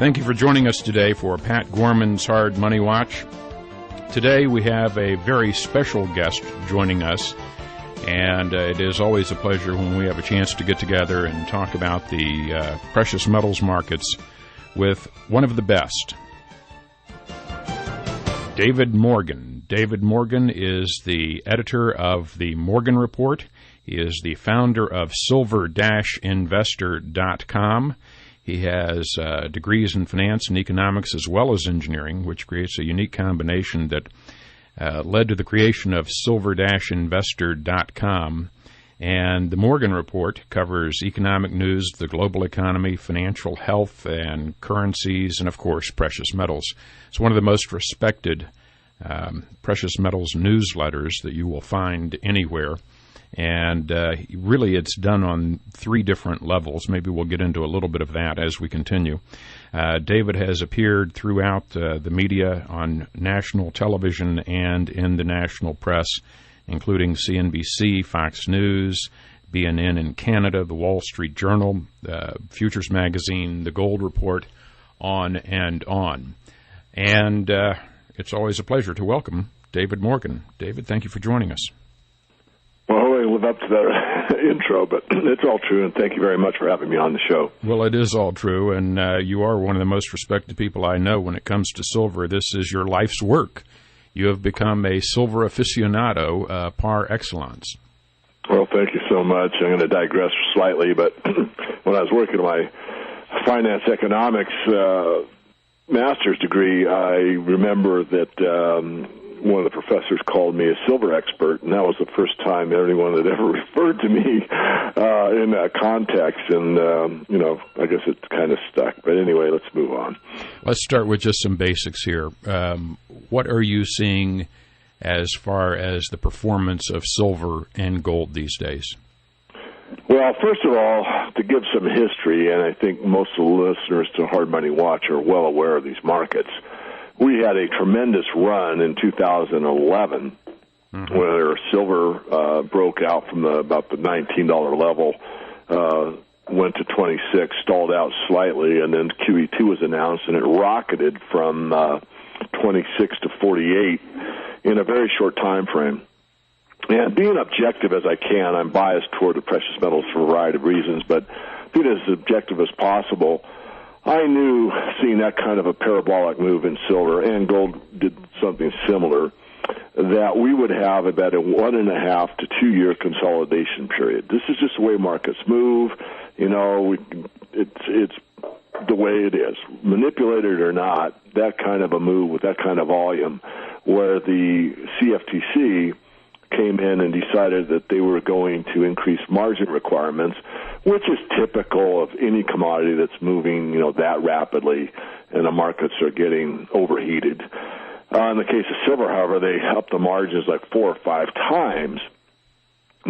Thank you for joining us today for Pat Gorman's Hard Money Watch. Today we have a very special guest joining us, and it is always a pleasure when we have a chance to get together and talk about the precious metals markets with one of the best, David Morgan. David Morgan is the editor of the Morgan Report. He is the founder of silver-investor.com. He has degrees in finance and economics as well as engineering, which creates a unique combination that led to the creation of silver-investor.com. And the Morgan Report covers economic news, the global economy, financial health, and currencies, and, of course, precious metals. It's one of the most respected precious metals newsletters that you will find anywhere. And really, it's done on three different levels. Maybe we'll get into a little bit of that as we continue. David has appeared throughout the media on national television and in the national press, including CNBC, Fox News, BNN in Canada, the Wall Street Journal, Futures Magazine, the Gold Report, on and on. And it's always a pleasure to welcome David Morgan. David, thank you for joining us. Well, I won't live up to that intro, but it's all true, and thank you very much for having me on the show. Well, it is all true, and you are one of the most respected people I know when it comes to silver. This is your life's work. You have become a silver aficionado par excellence. Well, thank you so much. I'm going to digress slightly, but when I was working on my finance economics master's degree, I remember that one of the professors called me a silver expert, and that was the first time anyone had ever referred to me in that context. And, I guess it kind of stuck. But anyway, let's move on. Let's start with just some basics here. What are you seeing as far as the performance of silver and gold these days? Well, first of all, to give some history, and I think most of the listeners to Hard Money Watch are well aware of these markets, we had a tremendous run in 2011 where silver broke out from about the $19 level, went to 26, stalled out slightly, and then QE2 was announced, and it rocketed from 26 to 48 in a very short time frame. And being objective as I can, I'm biased toward the precious metals for a variety of reasons, but being as objective as possible, I knew, seeing that kind of a parabolic move in silver, and gold did something similar, that we would have about a 1.5 to 2 year consolidation period. This is just the way markets move. It's the way it is. Manipulated or not, that kind of a move with that kind of volume, where the CFTC came in and decided that they were going to increase margin requirements, which is typical of any commodity that's moving, that rapidly, and the markets are getting overheated. In the case of silver, however, they upped the margins like 4 or 5 times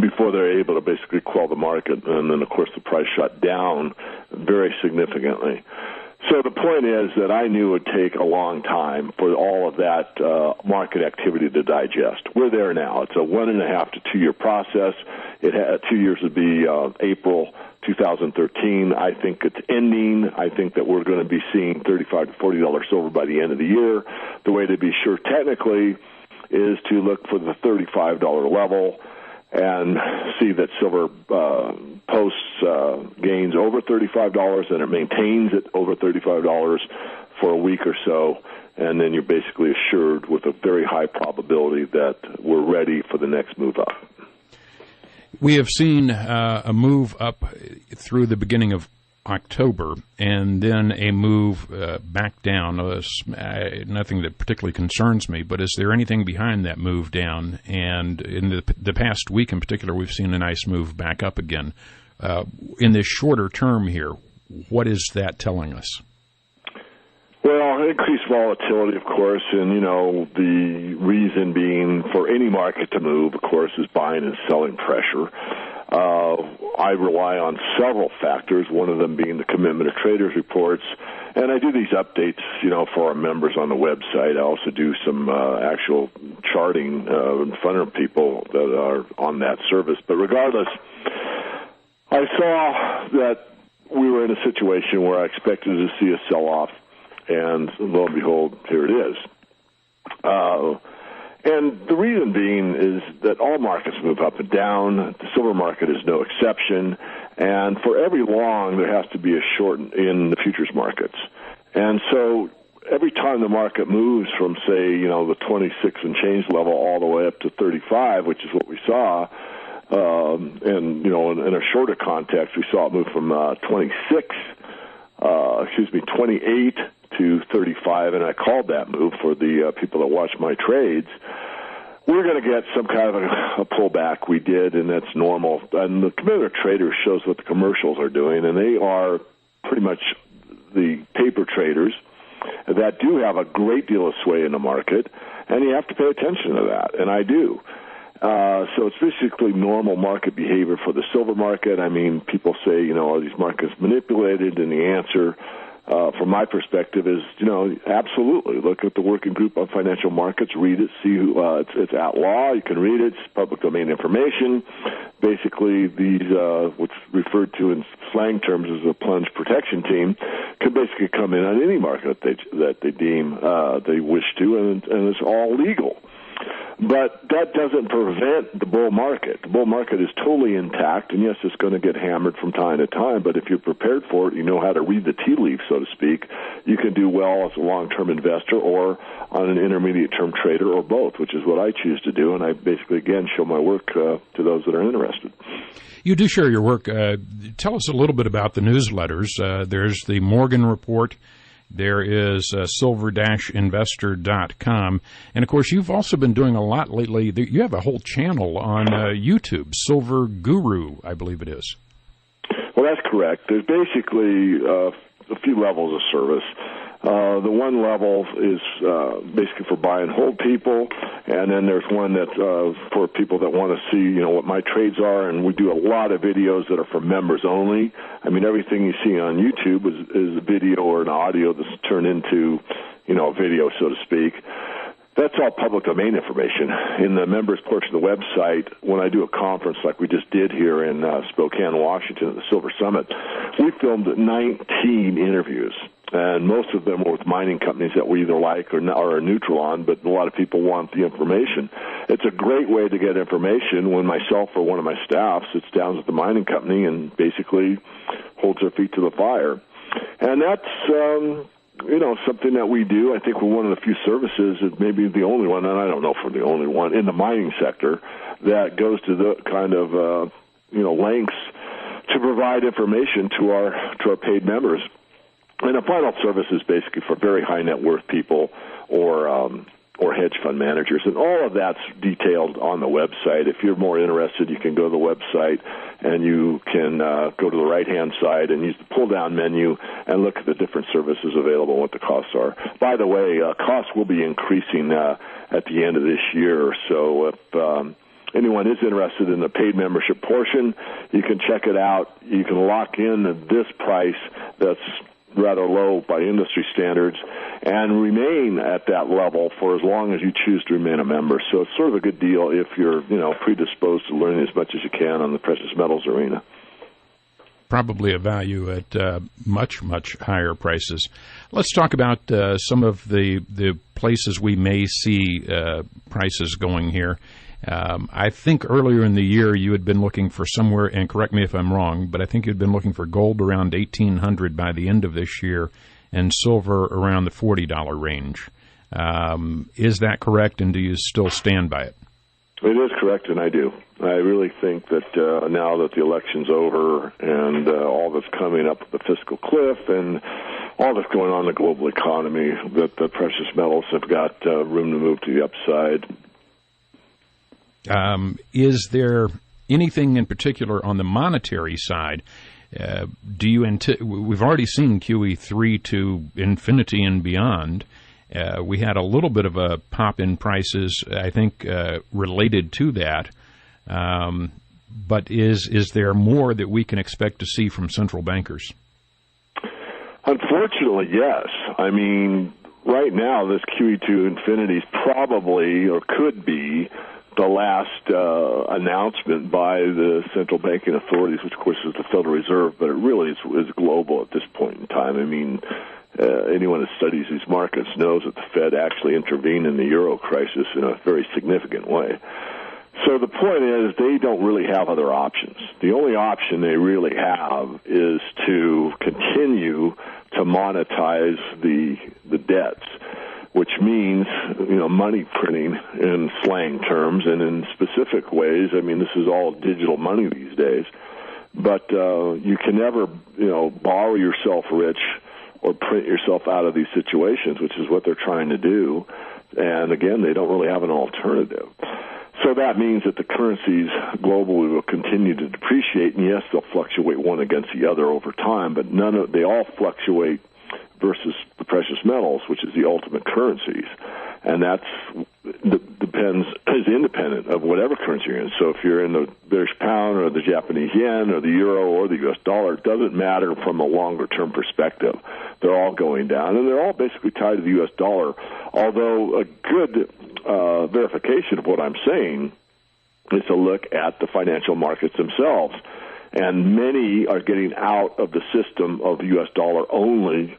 before they're able to basically quell the market, and then, of course, the price shot down very significantly. So the point is that I knew it would take a long time for all of that market activity to digest. We're there now. It's a 1.5 to 2 year process. It had 2 years would be April 2013. I think it's ending. I think that we're going to be seeing $35 to $40 silver by the end of the year. The way to be sure technically is to look for the $35 level and see that silver posts gains over $35, and it maintains it over $35 for a week or so, and then you're basically assured with a very high probability that we're ready for the next move up. We have seen a move up through the beginning of October, and then a move back down. Nothing that particularly concerns me, but is there anything behind that move down? And in the past week in particular, we've seen a nice move back up again. In this shorter term here, what is that telling us? Well, increased volatility, of course, and, the reason being for any market to move, of course, is buying and selling pressure. I rely on several factors, one of them being the commitment of traders reports, and I do these updates, for our members on the website. I also do some actual charting in front of people that are on that service. But regardless, I saw that we were in a situation where I expected to see a sell-off, and lo and behold, here it is. And the reason being is that all markets move up and down. The silver market is no exception. And for every long, there has to be a short in the futures markets. And so every time the market moves from, say, the 26 and change level all the way up to 35, which is what we saw, and, in a shorter context, we saw it move from 28 to 35, and I called that move for the people that watch my trades. We're going to get some kind of a pullback. We did, and that's normal. And the Commander Trader shows what the commercials are doing, and they are pretty much the paper traders that do have a great deal of sway in the market, and you have to pay attention to that, and I do. So it's basically normal market behavior for the silver market. I mean, people say, are these markets manipulated? And the answer, from my perspective, is, absolutely. Look at the working group on financial markets, read it, see who, it's at law. You can read it. It's public domain information. Basically, these, what's referred to in slang terms as a plunge protection team, can basically come in on any market that they deem they wish to, and it's all legal. But that doesn't prevent the bull market. The bull market is totally intact, and yes, it's going to get hammered from time to time, but if you're prepared for it, you know how to read the tea leaf, so to speak, you can do well as a long-term investor or on an intermediate-term trader or both, which is what I choose to do, and I basically, again, show my work to those that are interested. You do share your work. Tell us a little bit about the newsletters. There's the Morgan Report. There is silver-investor.com. And, of course, you've also been doing a lot lately. You have a whole channel on YouTube, Silver Guru, I believe it is. Well, that's correct. There's basically a few levels of service. The one level is basically for buy and hold people, and then there's one that for people that want to see, what my trades are, and we do a lot of videos that are for members only. I mean, everything you see on YouTube is a video or an audio that's turned into, a video, so to speak. That's all public domain information. In the members portion of the website, when I do a conference like we just did here in Spokane, Washington at the Silver Summit, we filmed 19 interviews. And most of them were with mining companies that we either like or are neutral on, but a lot of people want the information. It's a great way to get information when myself or one of my staff sits down with the mining company and basically holds their feet to the fire. And that's, something that we do. I think we're one of the few services, maybe the only one, and I don't know if we're the only one, in the mining sector that goes to the kind of, lengths to provide information to our paid members. And the final service is basically for very high net worth people or hedge fund managers. And all of that's detailed on the website. If you're more interested, you can go to the website and you can go to the right-hand side and use the pull-down menu and look at the different services available and what the costs are. By the way, costs will be increasing at the end of this year. So if anyone is interested in the paid membership portion, you can check it out. You can lock in this price that's rather low by industry standards and remain at that level for as long as you choose to remain a member. So it's sort of a good deal if you're, predisposed to learning as much as you can on the precious metals arena. Probably a value at much, much higher prices. Let's talk about some of the places we may see prices going here. I think earlier in the year you had been looking for somewhere, and correct me if I'm wrong, but I think you'd been looking for gold around $1,800 by the end of this year and silver around the $40 range. Is that correct, and do you still stand by it? It is correct, and I do. I really think that now that the election's over and all that's coming up with the fiscal cliff and all that's going on in the global economy, that the precious metals have got room to move to the upside. Is there anything in particular on the monetary side? We've already seen QE3 to infinity and beyond. We had a little bit of a pop in prices, I think, related to that. But is there more that we can expect to see from central bankers? Unfortunately, yes. I mean, right now, this QE2 infinity is probably or could be the last announcement by the central banking authorities, which of course is the Federal Reserve, but it really is global at this point in time. I mean, anyone that studies these markets knows that the Fed actually intervened in the euro crisis in a very significant way. So the point is they don't really have other options. The only option they really have is to continue to monetize the debts, which means, money printing in slang terms, and in specific ways. I mean, this is all digital money these days. But you can never, borrow yourself rich or print yourself out of these situations, which is what they're trying to do. And again, they don't really have an alternative. So that means that the currencies globally will continue to depreciate, and yes, they'll fluctuate one against the other over time, but they all fluctuate versus the precious metals, which is the ultimate currencies, and is independent of whatever currency you're in. So if you're in the British pound or the Japanese yen or the euro or the U.S. dollar, it doesn't matter from a longer-term perspective. They're all going down, and they're all basically tied to the U.S. dollar, although a good verification of what I'm saying is to look at the financial markets themselves. And many are getting out of the system of U.S. dollar-only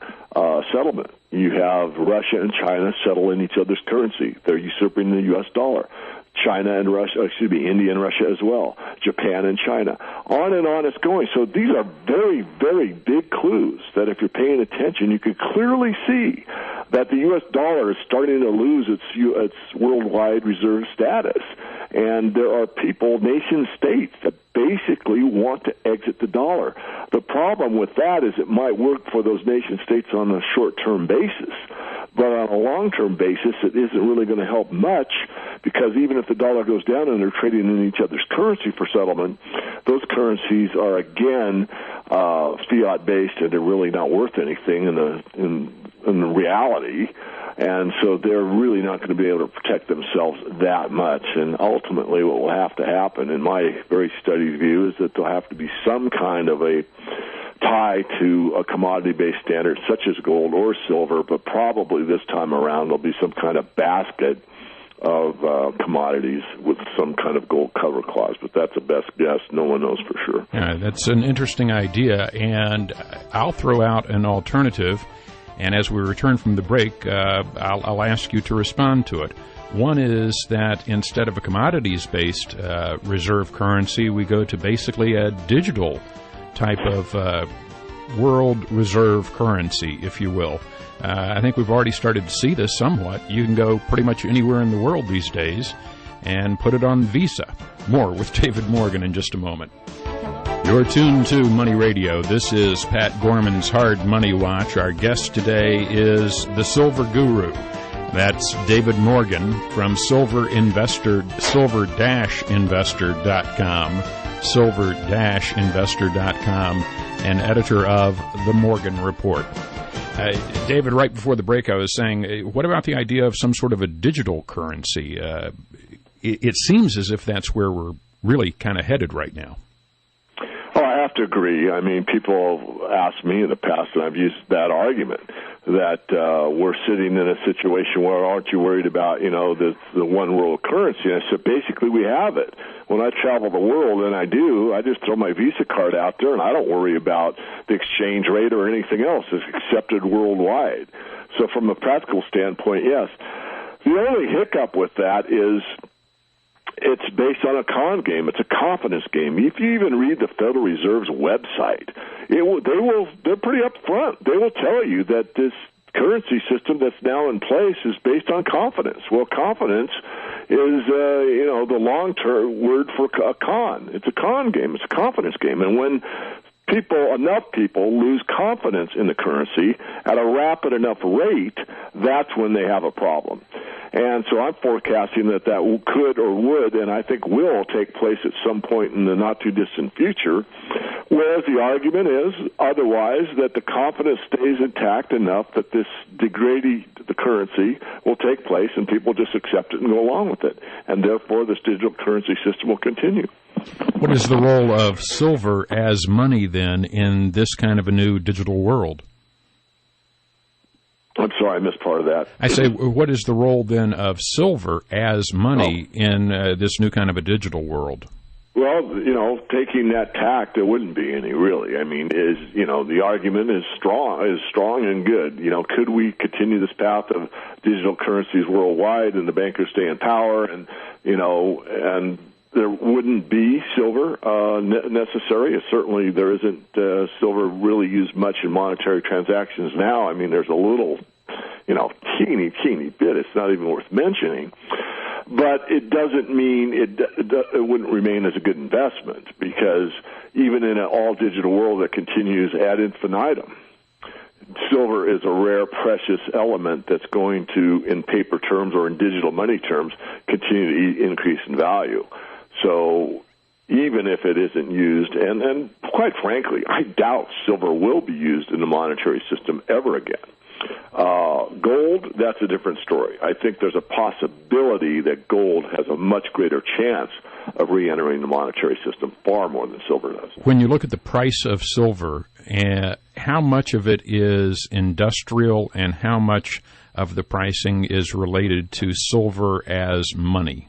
settlement. You have Russia and China settle in each other's currency. They're usurping the U.S. dollar. China and Russia, India and Russia as well, Japan and China. On it's going. So these are very, very big clues that if you're paying attention, you can clearly see that the U.S. dollar is starting to lose its worldwide reserve status. And there are people, nation states, that basically want to exit the dollar. The problem with that is it might work for those nation states on a short-term basis. But on a long-term basis, it isn't really going to help much, because even if the dollar goes down and they're trading in each other's currency for settlement, those currencies are, again, fiat-based, and they're really not worth anything in reality. And so they're really not going to be able to protect themselves that much. And ultimately what will have to happen, in my very studied view, is that there'll have to be some kind of a tie to a commodity-based standard such as gold or silver, but probably this time around there'll be some kind of basket of commodities with some kind of gold cover clause, but that's a best guess. No one knows for sure. Yeah, that's an interesting idea, and I'll throw out an alternative, and as we return from the break, I'll ask you to respond to it. One is that instead of a commodities-based reserve currency, we go to basically a digital type of world reserve currency, if you will. I think we've already started to see this somewhat. You can go pretty much anywhere in the world these days and put it on Visa. More with David Morgan in just a moment. You're tuned to Money Radio. This is Pat Gorman's Hard Money Watch. Our guest today is the Silver Guru. That's David Morgan from silver-investor.com, silver-investor.com, and editor of The Morgan Report. David, right before the break, I was saying, what about the idea of some sort of a digital currency? It seems as if that's where we're really kind of headed right now. Oh, I have to agree. I mean, people asked me in the past, and I've used that argument, that we're sitting in a situation where aren't you worried about, the one world currency? And I said, basically, we have it. When I travel the world, and I do, I just throw my Visa card out there, and I don't worry about the exchange rate or anything else. It's accepted worldwide. So from a practical standpoint, yes. The only hiccup with that is it's based on a con game. It's a confidence game. If you even read the Federal Reserve's website, they're pretty upfront. They will tell you that this currency system that's now in place is based on confidence. Well, confidence is, the long-term word for a con. It's a con game. It's a confidence game. And when enough people lose confidence in the currency at a rapid enough rate, that's when they have a problem. And so I'm forecasting that could or would, and I think will, take place at some point in the not-too-distant future, whereas the argument is otherwise, that the confidence stays intact enough that this degrading the currency will take place and people just accept it and go along with it. And therefore, this digital currency system will continue. What is the role of silver as money, then, in this kind of a new digital world? I'm sorry, I missed part of that. I say, what is the role then of silver as money in this new kind of a digital world? Well, taking that tack, there wouldn't be any really. I mean, the argument is strong and good. Could we continue this path of digital currencies worldwide and the bankers stay in power, and there wouldn't be silver necessary. Certainly, there isn't silver really used much in monetary transactions now. I mean, there's a little, teeny bit. It's not even worth mentioning. But it doesn't mean it wouldn't remain as a good investment, because even in an all-digital world that continues ad infinitum, silver is a rare, precious element that's going to, in paper terms or in digital money terms, continue to increase in value. So even if it isn't used, and quite frankly, I doubt silver will be used in the monetary system ever again. Gold, that's a different story. I think there's a possibility that gold has a much greater chance of re-entering the monetary system, far more than silver does. When you look at the price of silver, how much of it is industrial and how much of the pricing is related to silver as money?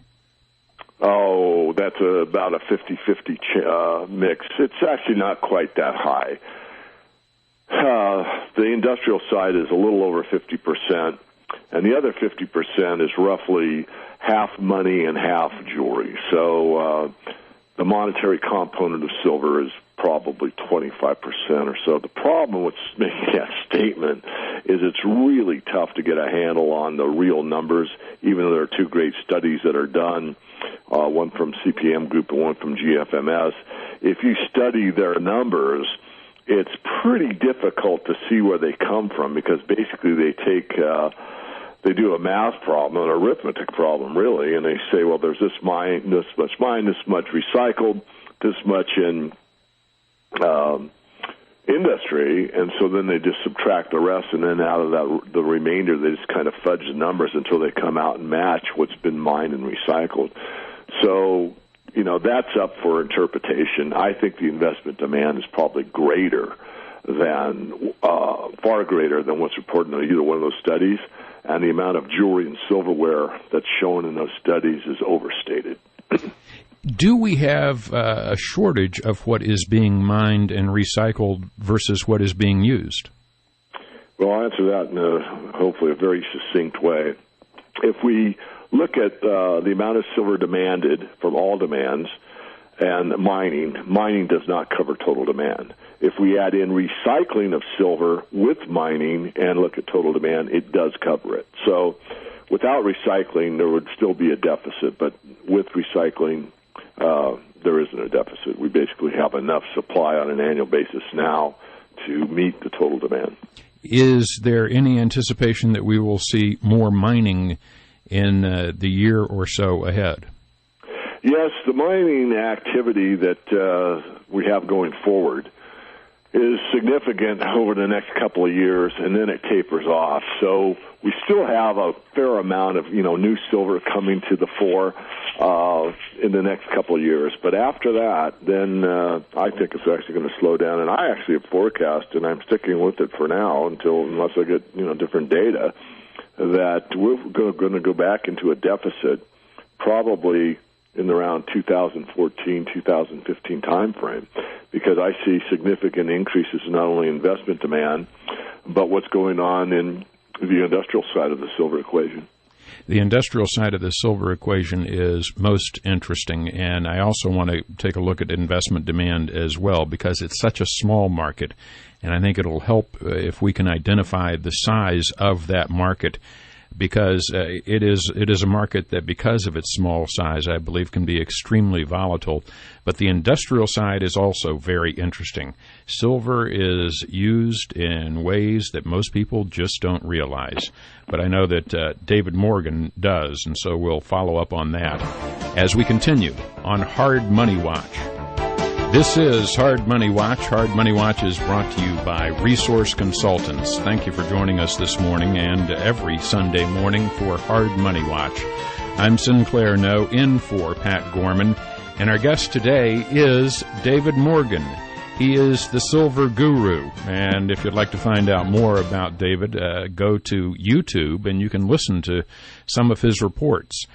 Oh, that's about a 50-50 mix. It's actually not quite that high. The industrial side is a little over 50%, and the other 50% is roughly half money and half jewelry. So the monetary component of silver is probably 25% or so. The problem with making that statement is it's really tough to get a handle on the real numbers, even though there are two great studies that are done, one from CPM Group and one from GFMS. If you study their numbers, it's pretty difficult to see where they come from, because basically they do a math problem, an arithmetic problem, really, and they say, well, there's this much recycled, this much in industry, and so then they just subtract the rest, and then out of that, the remainder, they just kind of fudge the numbers until they come out and match what's been mined and recycled. So, that's up for interpretation. I think the investment demand is probably far greater than what's reported in either one of those studies, and the amount of jewelry and silverware that's shown in those studies is overstated. Do we have a shortage of what is being mined and recycled versus what is being used? Well, I'll answer that in hopefully a very succinct way. If we look at the amount of silver demanded from all demands and mining does not cover total demand. If we add in recycling of silver with mining and look at total demand, it does cover it. So without recycling, there would still be a deficit, but with recycling, there isn't a deficit. We basically have enough supply on an annual basis now to meet the total demand. Is there any anticipation that we will see more mining in the year or so ahead? Yes, the mining activity that we have going forward is significant over the next couple of years, and then it tapers off. So we still have a fair amount of new silver coming to the fore in the next couple of years. But after that, then I think it's actually going to slow down. And I actually have forecast, and I'm sticking with it for now unless I get different data, that we're going to go back into a deficit probably in around 2014, 2015 timeframe, because I see significant increases in not only investment demand, but what's going on in the industrial side of the silver equation. The industrial side of the silver equation is most interesting, and I also want to take a look at investment demand as well, because it's such a small market, and I think it'll help if we can identify the size of that market, because it is a market that, because of its small size, I believe can be extremely volatile. But the industrial side is also very interesting. Silver is used in ways that most people just don't realize. But I know that David Morgan does, and so we'll follow up on that as we continue on Hard Money Watch. This is Hard Money Watch. Hard Money Watch is brought to you by Resource Consultants. Thank you for joining us this morning and every Sunday morning for Hard Money Watch. I'm Sinclair No, in for Pat Gorman, and our guest today is David Morgan. He is the Silver Guru, and if you'd like to find out more about David, go to YouTube and you can listen to some of his reports.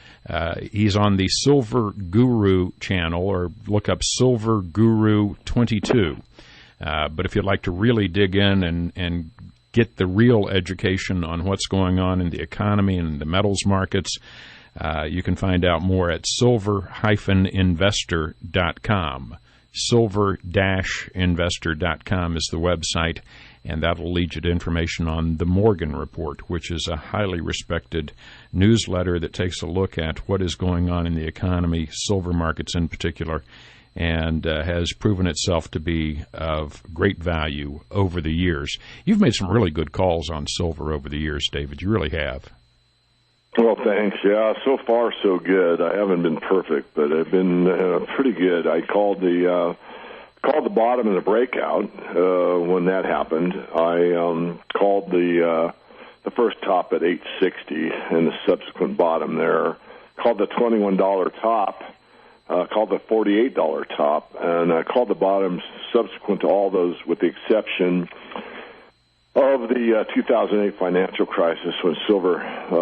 He's on the Silver Guru channel, or look up Silver Guru 22. But if you'd like to really dig in and get the real education on what's going on in the economy and the metals markets, you can find out more at silver-investor.com. silver-investor.com is the website, and that'll lead you to information on the Morgan Report, which is a highly respected newsletter that takes a look at what is going on in the economy, silver markets in particular, and has proven itself to be of great value over the years. You've made some really good calls on silver over the years, David. You really have. Well, thanks. Yeah, so far so good. I haven't been perfect, but I've been pretty good. I called the bottom in the breakout when that happened. I called the first top at 860 and the subsequent bottom there. Called the $21 top. Called the $48 top, and I called the bottoms subsequent to all those, with the exception of the 2008 financial crisis when silver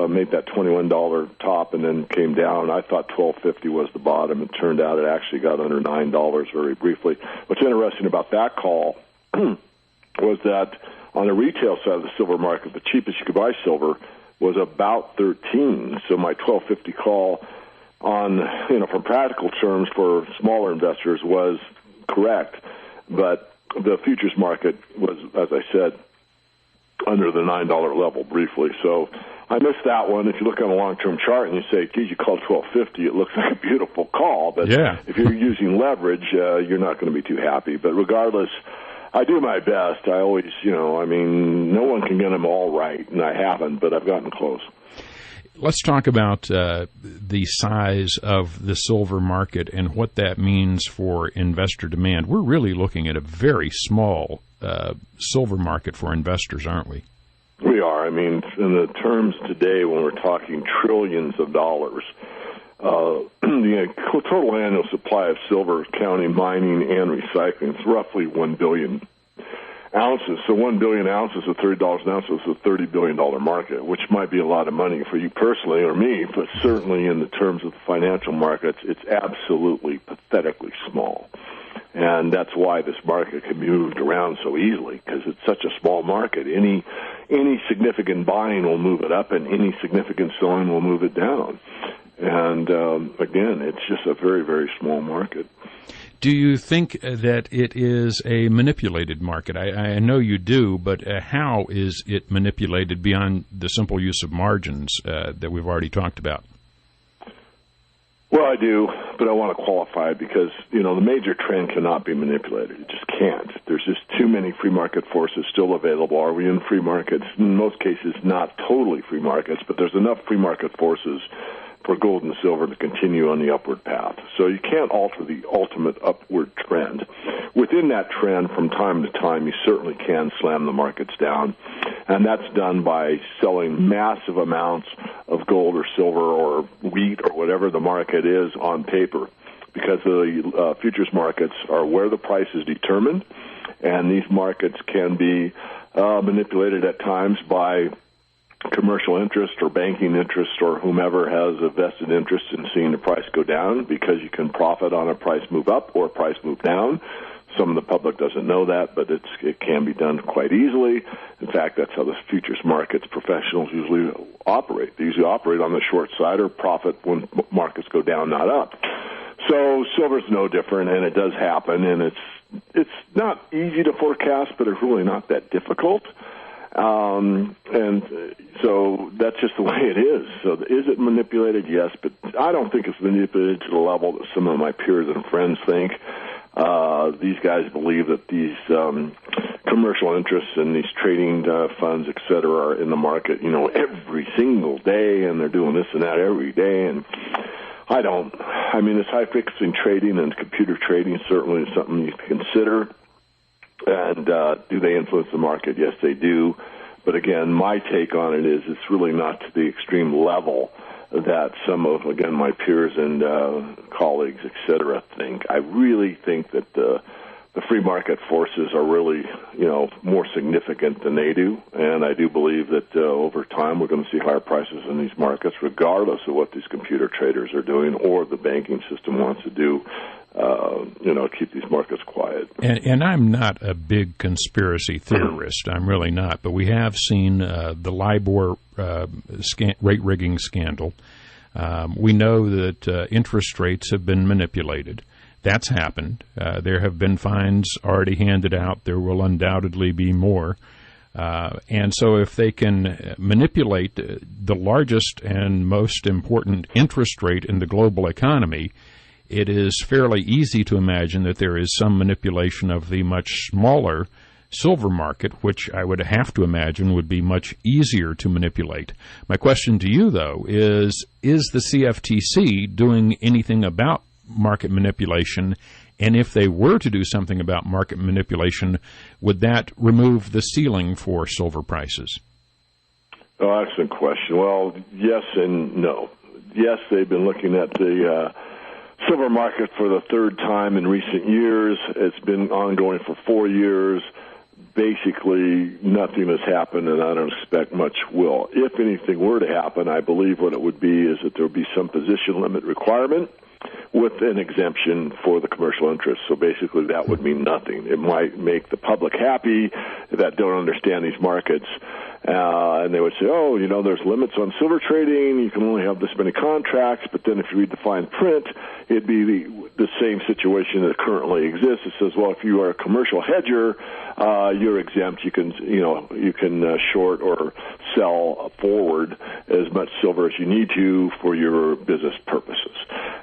made that $21 top and then came down. I thought $12.50 was the bottom. It turned out it actually got under $9 very briefly. What's interesting about that call was that on the retail side of the silver market, the cheapest you could buy silver was about 13. So my $12.50 call on, from practical terms for smaller investors was correct, but the futures market was, as I said, under the $9 level briefly. So I missed that one. If you look on a long-term chart and you say, geez, you called $12.50, it looks like a beautiful call. But if you're using leverage, you're not going to be too happy. But regardless, I do my best. I always, no one can get them all right, and I haven't, but I've gotten close. Let's talk about the size of the silver market and what that means for investor demand. We're really looking at a very small silver market for investors, aren't we? We are. In the terms today, when we're talking trillions of dollars, the total annual supply of silver, counting mining and recycling, is roughly 1 billion ounces. So 1 billion ounces of $30 an ounce is a $30 billion market, which might be a lot of money for you personally or me, but certainly in the terms of the financial markets, it's absolutely pathetically small. And that's why this market can be moved around so easily, because it's such a small market. Any significant buying will move it up, and any significant selling will move it down. And again, it's just a very, very small market. Do you think that it is a manipulated market? I know you do, but how is it manipulated beyond the simple use of margins that we've already talked about? Well, I do, but I want to qualify it because, the major trend cannot be manipulated. It just can't. There's just too many free market forces still available. Are we in free markets? In most cases, not totally free markets, but there's enough free market forces for gold and silver to continue on the upward path. So you can't alter the ultimate upward trend. Within that trend, from time to time, you certainly can slam the markets down, and that's done by selling massive amounts of gold or silver or wheat or whatever the market is on paper, because the futures markets are where the price is determined, and these markets can be manipulated at times by commercial interest or banking interest or whomever has a vested interest in seeing the price go down, because you can profit on a price move up or a price move down. Some of the public doesn't know that, but it can be done quite easily. In fact, that's how the futures markets professionals usually operate. They usually operate on the short side or profit when markets go down, not up. So silver's no different, and it does happen, and it's not easy to forecast, but it's really not that difficult. And so that's just the way it is. So is it manipulated? Yes, but I don't think it's manipulated to the level that some of my peers and friends think. These guys believe that these commercial interests and these trading funds, et cetera, are in the market, every single day, and they're doing this and that every day. And I don't. This high-frequency trading and computer trading certainly is something you can consider. And do they influence the market? Yes, they do. But again, my take on it is it's really not to the extreme level that some of, my peers and colleagues, et cetera, think. I really think that the the free market forces are really, more significant than they do. And I do believe that over time we're going to see higher prices in these markets, regardless of what these computer traders are doing or the banking system wants to do, keep these markets quiet. And I'm not a big conspiracy theorist. I'm really not. But we have seen the LIBOR rate rigging scandal. We know that interest rates have been manipulated. That's happened. There have been fines already handed out. There will undoubtedly be more. And so if they can manipulate the largest and most important interest rate in the global economy, it is fairly easy to imagine that there is some manipulation of the much smaller silver market, which I would have to imagine would be much easier to manipulate. My question to you, though, is the CFTC doing anything about market manipulation? And if they were to do something about market manipulation, would that remove the ceiling for silver prices? Oh, excellent question. Well, yes and no. Yes, they've been looking at the silver market for the third time in recent years. It's been ongoing for 4 years. Basically, nothing has happened, and I don't expect much will. If anything were to happen, I believe what it would be is that there would be some position limit requirement with an exemption for the commercial interest. So basically that would mean nothing. It might make the public happy that don't understand these markets. And they would say, there's limits on silver trading. You can only have this many contracts. But then if you read the fine print, it'd be the same situation that currently exists. It says, well, if you are a commercial hedger, you're exempt. You can short or sell forward as much silver as you need to for your business purposes.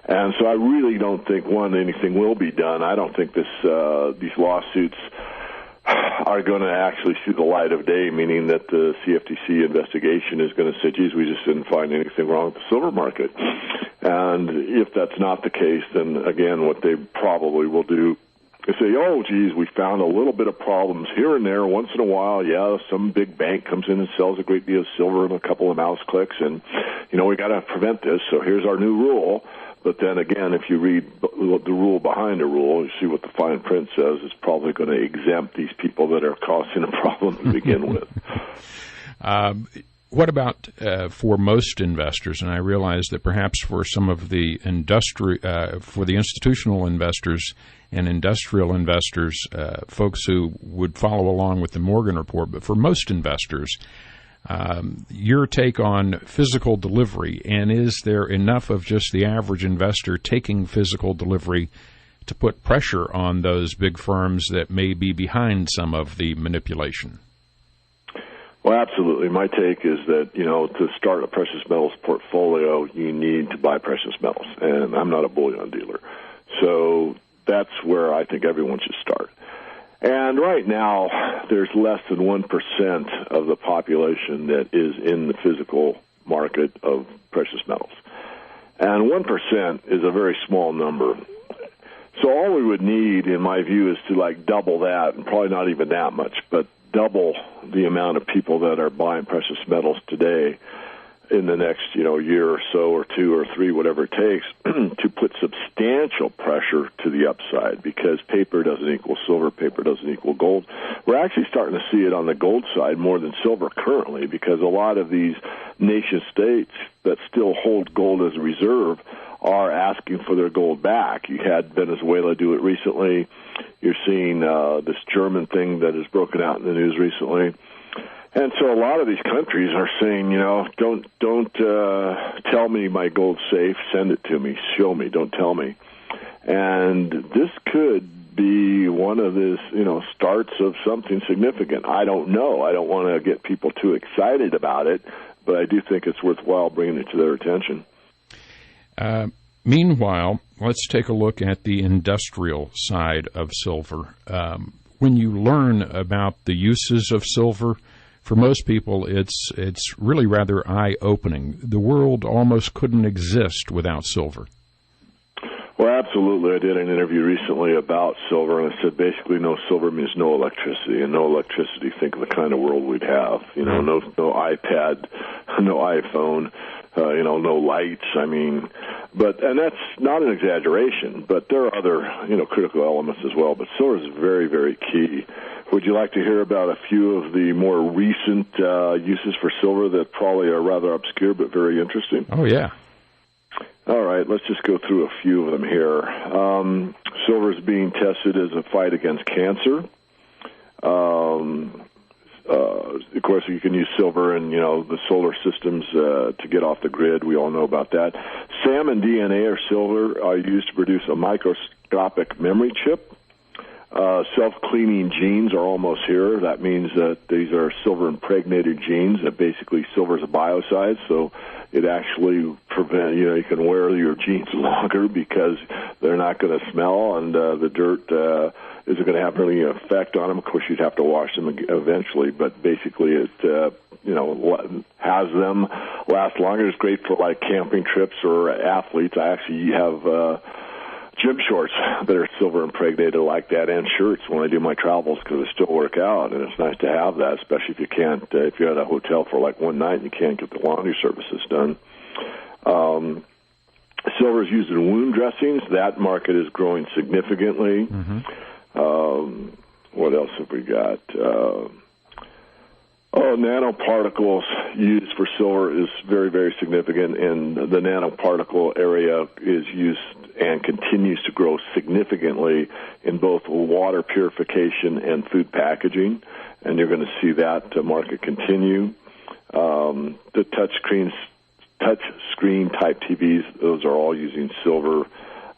And so I really don't think, anything will be done. I don't think these lawsuits are going to actually see the light of day, meaning that the CFTC investigation is going to say, geez, we just didn't find anything wrong with the silver market. And if that's not the case, then, again, what they probably will do is say, we found a little bit of problems here and there. Once in a while, some big bank comes in and sells a great deal of silver in a couple of mouse clicks, and, we got to prevent this, so here's our new rule. But then again, if you read the rule behind a rule, you see what the fine print says, it's probably going to exempt these people that are causing a problem to begin with. What about for most investors? And I realize that perhaps for some of the for the institutional investors and industrial investors, folks who would follow along with the Morgan report, but for most investors, your take on physical delivery, and is there enough of just the average investor taking physical delivery to put pressure on those big firms that may be behind some of the manipulation? Well, absolutely. My take is that, to start a precious metals portfolio, you need to buy precious metals, and I'm not a bullion dealer. So that's where I think everyone should start. And right now, there's less than 1% of the population that is in the physical market of precious metals. And 1% is a very small number. So all we would need, in my view, is to double that, and probably not even that much, but double the amount of people that are buying precious metals today in the next, year or so, or 2 or 3, whatever it takes, to put substantial pressure to the upside, because paper doesn't equal silver, paper doesn't equal gold. We're actually starting to see it on the gold side more than silver currently, because a lot of these nation states that still hold gold as a reserve are asking for their gold back. You had Venezuela do it recently. You're seeing this German thing that has broken out in the news recently. And so a lot of these countries are saying, don't tell me my gold's safe, send it to me, show me, don't tell me. And this could be one of the, starts of something significant. I don't know. I don't want to get people too excited about it, but I do think it's worthwhile bringing it to their attention. Meanwhile, let's take a look at the industrial side of silver. When you learn about the uses of silver, for most people, it's really rather eye-opening. The world almost couldn't exist without silver. Well, absolutely. I did an interview recently about silver, and I said basically no silver means no electricity, and no electricity, think of the kind of world we'd have. No iPad, no iPhone, no lights. And that's not an exaggeration, but there are other, critical elements as well. But silver is very, very key. Would you like to hear about a few of the more recent uses for silver that probably are rather obscure but very interesting? Oh, yeah. All right, let's just go through a few of them here. Silver is being tested as a fight against cancer. Of course, you can use silver in, the solar systems to get off the grid. We all know about that. SAM and DNA or silver are used to produce a microscopic memory chip. Self-cleaning genes are almost here. That means that these are silver-impregnated genes. That basically silver is a biocide, so it actually you can wear your jeans longer because they're not going to smell, and the dirt isn't going to have really an effect on them. Of course, you'd have to wash them eventually, but basically it has them last longer. It's great for like camping trips or athletes. I actually have gym shorts that are silver impregnated like that, and shirts when I do my travels because I still work out, and it's nice to have that, especially if you can't, if you're at a hotel for like one night and you can't get the laundry services done. Silver is used in wound dressings. That market is growing significantly. Mm-hmm. What else have we got? Nanoparticles used for silver is very, very significant, and the nanoparticle area is used and continues to grow significantly in both water purification and food packaging, and you're going to see that market continue. The touch screen type TVs, those are all using silver.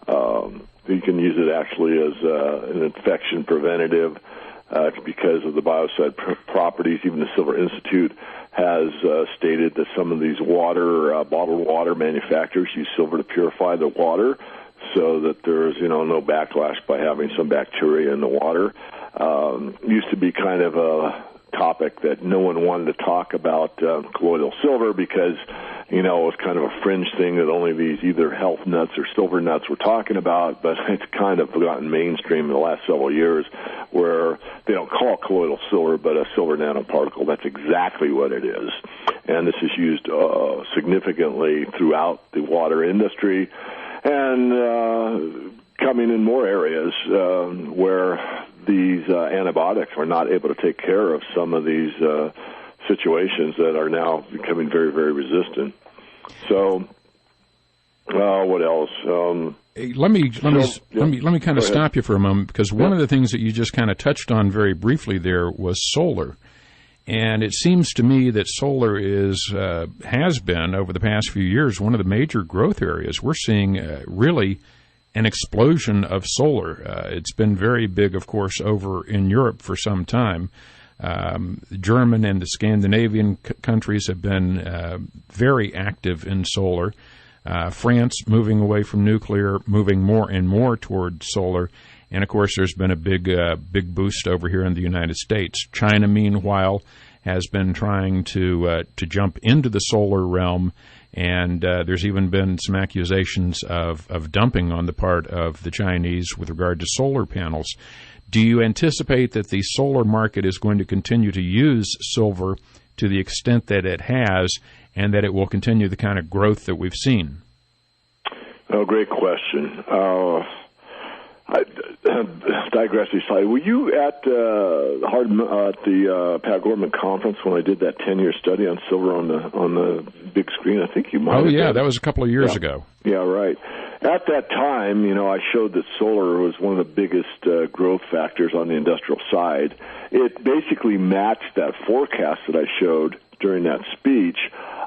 You can use it actually as an infection preventative because of the biocide properties. Even the Silver Institute has stated that some of these bottled water manufacturers use silver to purify the water so that there's, no backlash by having some bacteria in the water. Used to be kind of a topic that no one wanted to talk about colloidal silver because, it was kind of a fringe thing that only these either health nuts or silver nuts were talking about, but it's kind of gotten mainstream in the last several years where they don't call it colloidal silver, but a silver nanoparticle. That's exactly what it is. And this is used significantly throughout the water industry and coming in more areas where these antibiotics are not able to take care of some of these situations that are now becoming very, very resistant. So, what else? Let me kind of stop you for a moment, because one of the things that you just kind of touched on very briefly there was solar. And it seems to me that solar has been, over the past few years, one of the major growth areas. We're seeing really an explosion of solar. It's been very big, of course, over in Europe for some time. German and the Scandinavian countries have been very active in solar. France moving away from nuclear, moving more and more toward solar. And, of course, there's been a big boost over here in the United States. China, meanwhile, has been trying to jump into the solar realm, and there's even been some accusations of dumping on the part of the Chinese with regard to solar panels. Do you anticipate that the solar market is going to continue to use silver to the extent that it has, and that it will continue the kind of growth that we've seen? Oh, great question. I digress slightly. Were you at the Pat Gorman conference when I did that 10-year study on silver on the big screen? I think you might. Oh, yeah, that was a couple of years ago. Yeah, right. At that time, I showed that solar was one of the biggest growth factors on the industrial side. It basically matched that forecast that I showed during that speech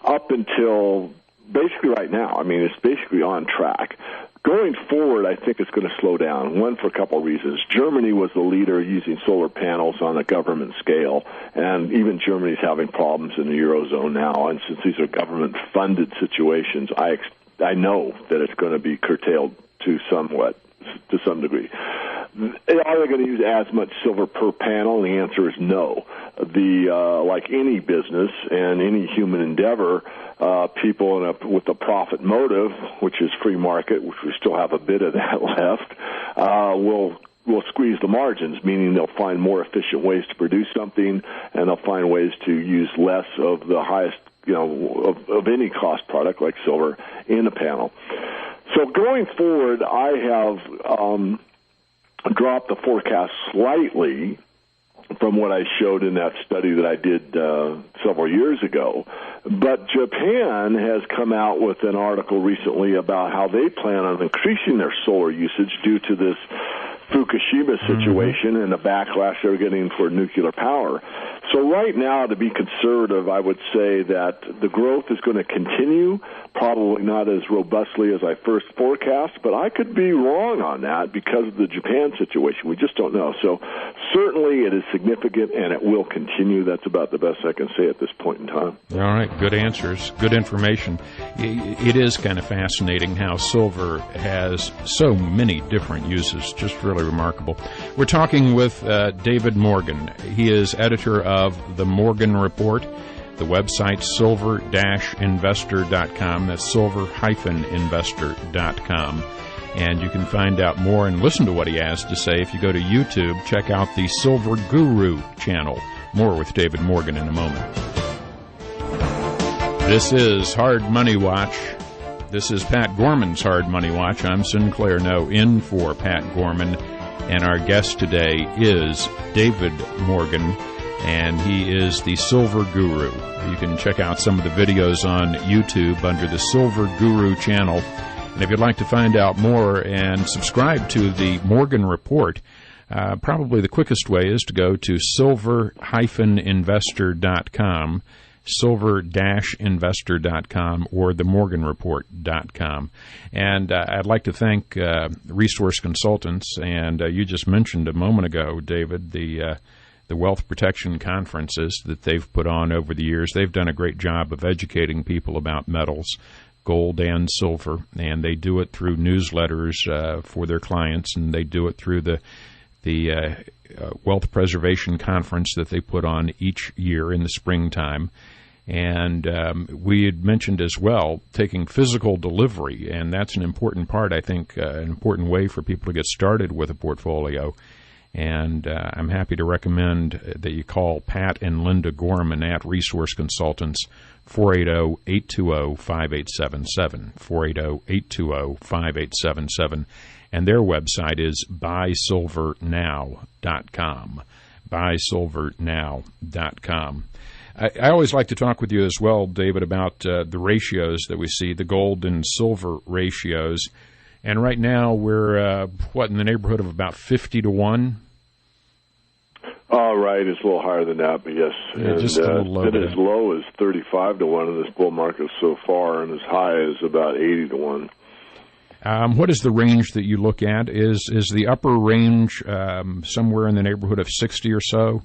up until basically right now. I mean, it's basically on track. Going forward, I think it's going to slow down. One, for a couple of reasons. Germany was the leader using solar panels on a government scale, and even Germany's having problems in the Eurozone now. And since these are government-funded situations, I know that it's going to be curtailed to some degree. Are they going to use as much silver per panel? And the answer is no. Like any business and any human endeavor, people with a profit motive, which is free market, which we still have a bit of that left, will squeeze the margins, meaning they'll find more efficient ways to produce something, and they'll find ways to use less of the highest, of any cost product like silver in a panel. So going forward, I have dropped the forecast slightly from what I showed in that study that I did several years ago. But Japan has come out with an article recently about how they plan on increasing their solar usage due to this Fukushima situation and the backlash they're getting for nuclear power. So right now, to be conservative, I would say that the growth is going to continue, probably not as robustly as I first forecast, but I could be wrong on that because of the Japan situation. We just don't know. So certainly it is significant, and it will continue. That's about the best I can say at this point in time. All right, good answers, good information. It is kind of fascinating how silver has so many different uses, just really remarkable. We're talking with David Morgan. He is editor of The Morgan Report. The website silver-investor.com. That's silver-investor.com. And you can find out more and listen to what he has to say. If you go to YouTube, check out the Silver Guru channel. More with David Morgan in a moment. This is Hard Money Watch. This is Pat Gorman's Hard Money Watch. I'm Sinclair No, in for Pat Gorman. And our guest today is David Morgan, and he is the Silver Guru. You can check out some of the videos on YouTube under the Silver Guru channel. And if you'd like to find out more and subscribe to the Morgan Report, probably the quickest way is to go to silver-investor.com, silver-investor.com, or themorganreport.com. And I'd like to thank Resource Consultants, and you just mentioned a moment ago, David, the wealth protection conferences that they've put on over the years. They've done a great job of educating people about metals, gold and silver, and they do it through newsletters for their clients, and they do it through the wealth preservation conference that they put on each year in the springtime. And we had mentioned as well taking physical delivery, and that's an important part, I think, an important way for people to get started with a portfolio. And I'm happy to recommend that you call Pat and Linda Gorman at Resource Consultants, 480-820-5877, 480-820-5877. And their website is buysilvernow.com, buysilvernow.com. I always like to talk with you as well, David, about the ratios that we see, the gold and silver ratios. And right now we're, in the neighborhood of about 50 to 1? Right. It's a little higher than that, but yes. Yeah, just a little low. It's been as low as 35 to 1 in this bull market so far, and as high as about 80 to 1. What is the range that you look at? Is the upper range somewhere in the neighborhood of 60 or so?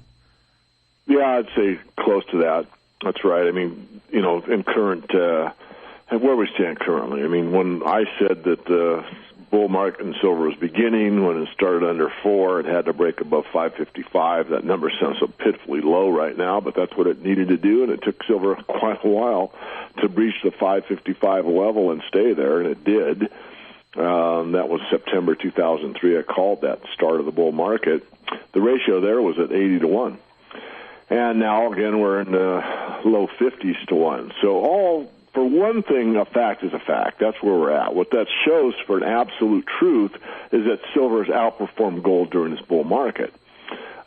Yeah, I'd say close to that. That's right. I mean, in current, where we stand currently. I mean, when I said that the bull market in silver was beginning, when it started under 4, it had to break above 555. That number sounds so pitifully low right now, but that's what it needed to do, and it took silver quite a while to breach the 555 level and stay there, and it did. That was September 2003. I called that the start of the bull market. The ratio there was at 80 to 1. And now, again, we're in the low 50s to 1. So for one thing, a fact is a fact. That's where we're at. What that shows for an absolute truth is that silver has outperformed gold during this bull market.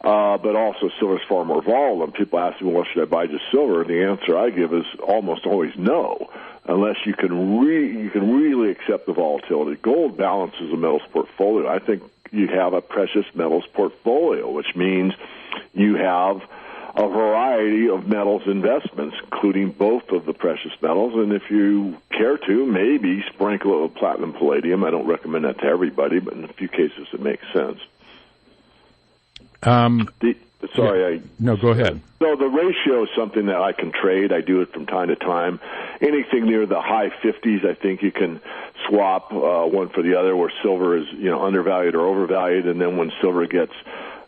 But also silver is far more volatile. And people ask me, well, should I buy just silver? And the answer I give is almost always no, unless you can really accept the volatility. Gold balances a metals portfolio. I think you have a precious metals portfolio, which means you have a variety of metals investments, including both of the precious metals, and if you care to, maybe sprinkle it with platinum, palladium. I don't recommend that to everybody, but in a few cases it makes sense. No, go ahead. So the ratio is something that I can trade. I do it from time to time. Anything near the high 50s, I think you can swap one for the other, where silver is undervalued or overvalued, and then when silver gets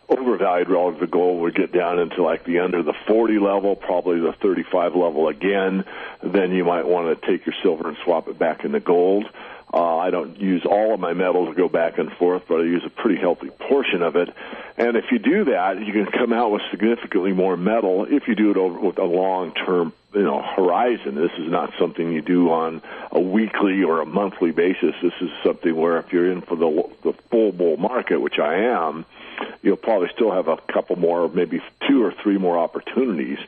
overvalued relative to gold, we get down into like the under the 40 level, probably the 35 level again. Then you might want to take your silver and swap it back into gold. I don't use all of my metals to go back and forth, but I use a pretty healthy portion of it. And if you do that, you can come out with significantly more metal if you do it over with a long-term horizon. This is not something you do on a weekly or a monthly basis. This is something where if you're in for the full bull market, which I am, you'll probably still have a couple more, maybe 2 or 3 more opportunities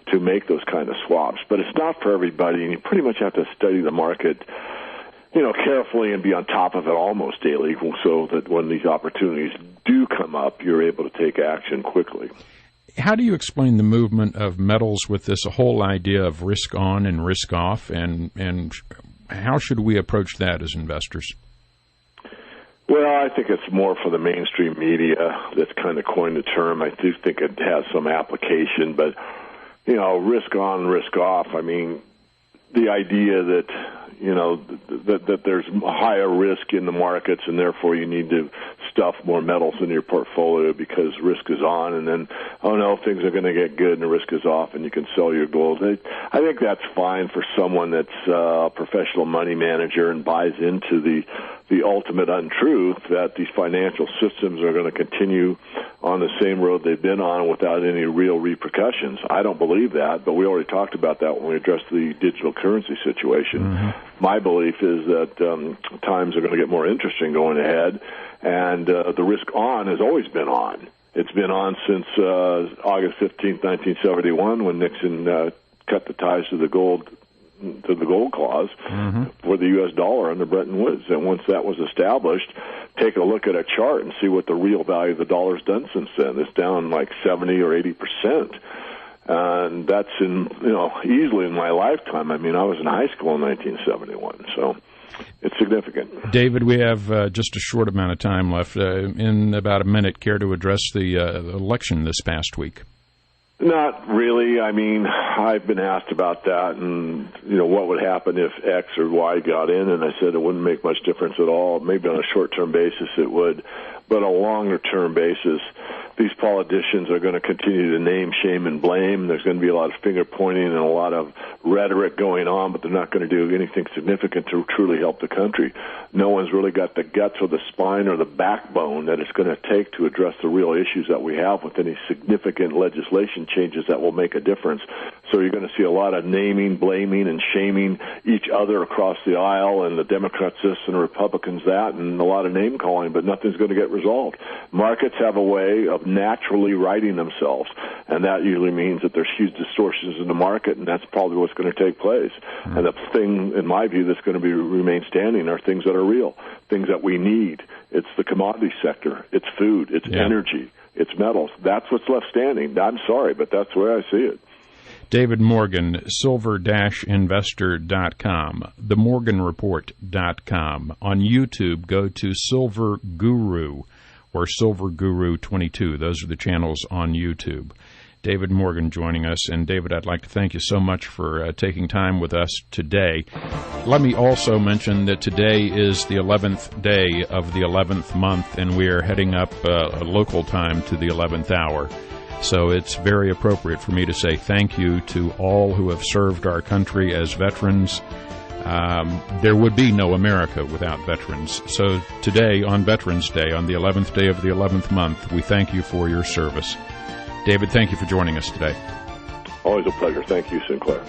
to make those kind of swaps. But it's not for everybody, and you pretty much have to study the market carefully and be on top of it almost daily, so that when these opportunities do come up, you're able to take action quickly. How do you explain the movement of metals with this whole idea of risk on and risk off, and how should we approach that as investors? Well, I think it's more for the mainstream media that's kind of coined the term. I do think it has some application, but, risk on, risk off, I mean, the idea that that there's higher risk in the markets, and therefore you need to stuff more metals in your portfolio because risk is on, and then, things are going to get good and the risk is off and you can sell your gold. I think that's fine for someone that's a professional money manager and buys into the ultimate untruth that these financial systems are going to continue on the same road they've been on without any real repercussions. I don't believe that, but we already talked about that when we addressed the digital currency situation. Mm-hmm. My belief is that times are going to get more interesting going ahead, and the risk on has always been on. It's been on since August 15th, 1971, when Nixon cut the ties to the gold clause for the U.S. dollar under Bretton Woods. And once that was established, take a look at a chart and see what the real value of the dollar's done since then. It's down like 70 or 80%. And that's easily in my lifetime. I mean, I was in high school in 1971, so it's significant. David, we have just a short amount of time left. In about a minute, care to address the election this past week? Not really. I mean, I've been asked about that and, what would happen if X or Y got in, and I said it wouldn't make much difference at all. Maybe on a short-term basis it would, but on a longer-term basis, these politicians are going to continue to name, shame, and blame. There's going to be a lot of finger-pointing and a lot of rhetoric going on, but they're not going to do anything significant to truly help the country. No one's really got the guts or the spine or the backbone that it's going to take to address the real issues that we have with any significant legislation changes that will make a difference. So you're going to see a lot of naming, blaming, and shaming each other across the aisle, and the Democrats this and the Republicans that, and a lot of name-calling, but nothing's going to get resolved. Markets have a way of naturally righting themselves, and that usually means that there's huge distortions in the market, and that's probably what's going to take place. Mm-hmm. And the thing, in my view, that's going to remain standing are things that are real, things that we need. It's the commodity sector. It's food. It's energy. It's metals. That's what's left standing. I'm sorry, but that's the way I see it. David Morgan, silver-investor.com, themorganreport.com. On YouTube, go to Silver Guru or Silver Guru 22. Those are the channels on YouTube. David Morgan joining us. And, David, I'd like to thank you so much for taking time with us today. Let me also mention that today is the 11th day of the 11th month, and we are heading up a local time to the 11th hour. So it's very appropriate for me to say thank you to all who have served our country as veterans. There would be no America without veterans. So today, on Veterans Day, on the 11th day of the 11th month, we thank you for your service. David, thank you for joining us today. Always a pleasure. Thank you, Sinclair.